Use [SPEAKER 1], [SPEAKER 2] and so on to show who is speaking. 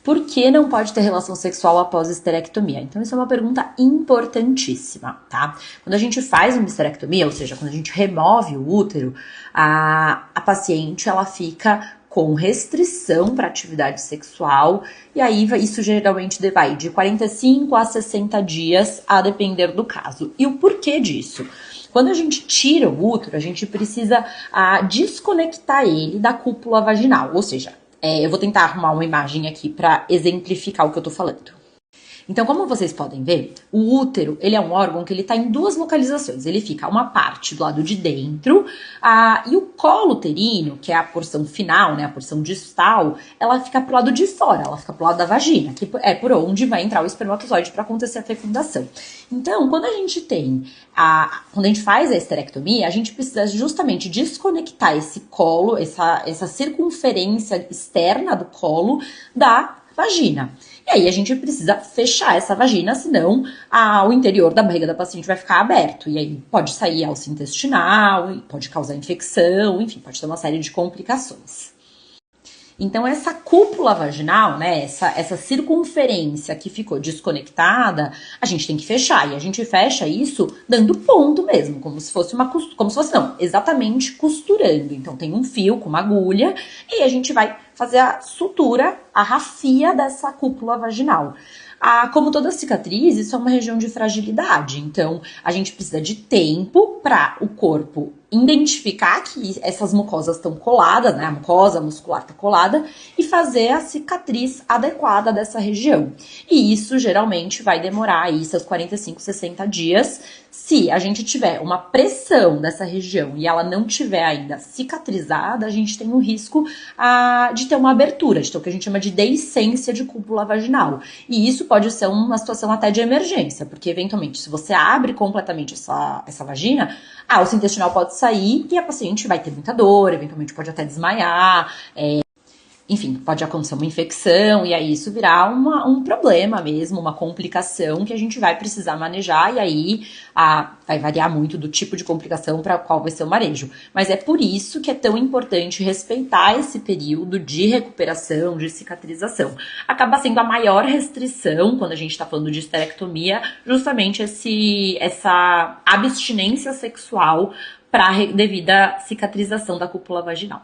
[SPEAKER 1] Por que não pode ter relação sexual após esterectomia? Então, isso é uma pergunta importantíssima, tá? Quando a gente faz uma esterectomia, ou seja, quando a gente remove o útero, a paciente, ela fica com restrição para atividade sexual, e aí isso geralmente vai de 45 a 60 dias, a depender do caso. E o porquê disso? Quando a gente tira o útero, a gente precisa desconectar ele da cúpula vaginal, ou seja, eu vou tentar arrumar uma imagem aqui para exemplificar o que eu tô falando. Então, como vocês podem ver, o útero, ele é um órgão que ele tá em duas localizações. Ele fica uma parte do lado de dentro, e o colo uterino, que é a porção final, né, a porção distal, ela fica pro lado de fora, ela fica pro lado da vagina, que é por onde vai entrar o espermatozoide para acontecer a fecundação. Então, quando a gente faz a esterectomia, a gente precisa justamente desconectar esse colo, essa circunferência externa do colo da vagina. E aí a gente precisa fechar essa vagina, senão o interior da barriga da paciente vai ficar aberto. E aí pode sair alça intestinal, pode causar infecção, enfim, pode ter uma série de complicações. Então, essa cúpula vaginal, né, essa circunferência que ficou desconectada, a gente tem que fechar. E a gente fecha isso dando ponto mesmo, como se fosse exatamente costurando. Então, tem um fio com uma agulha e a gente vai fazer a sutura, a rafia dessa cúpula vaginal. Como toda cicatriz, isso é uma região de fragilidade. Então, a gente precisa de tempo para o corpo identificar que essas mucosas estão coladas, né? A mucosa muscular está colada, e fazer a cicatriz adequada dessa região. E isso geralmente vai demorar aí seus 45, 60 dias. Se a gente tiver uma pressão dessa região e ela não tiver ainda cicatrizada, a gente tem um risco de ter uma abertura, de ter o que a gente chama de deiscência de cúpula vaginal. E isso pode ser uma situação até de emergência, porque eventualmente se você abre completamente essa vagina, a alça intestinal pode sair e a paciente vai ter muita dor, eventualmente pode até desmaiar, enfim, pode acontecer uma infecção e aí isso virar um problema mesmo, uma complicação que a gente vai precisar manejar e aí vai variar muito do tipo de complicação para qual vai ser o manejo. Mas é por isso que é tão importante respeitar esse período de recuperação, de cicatrização. Acaba sendo a maior restrição quando a gente está falando de esterectomia, justamente essa abstinência sexual devido à cicatrização da cúpula vaginal.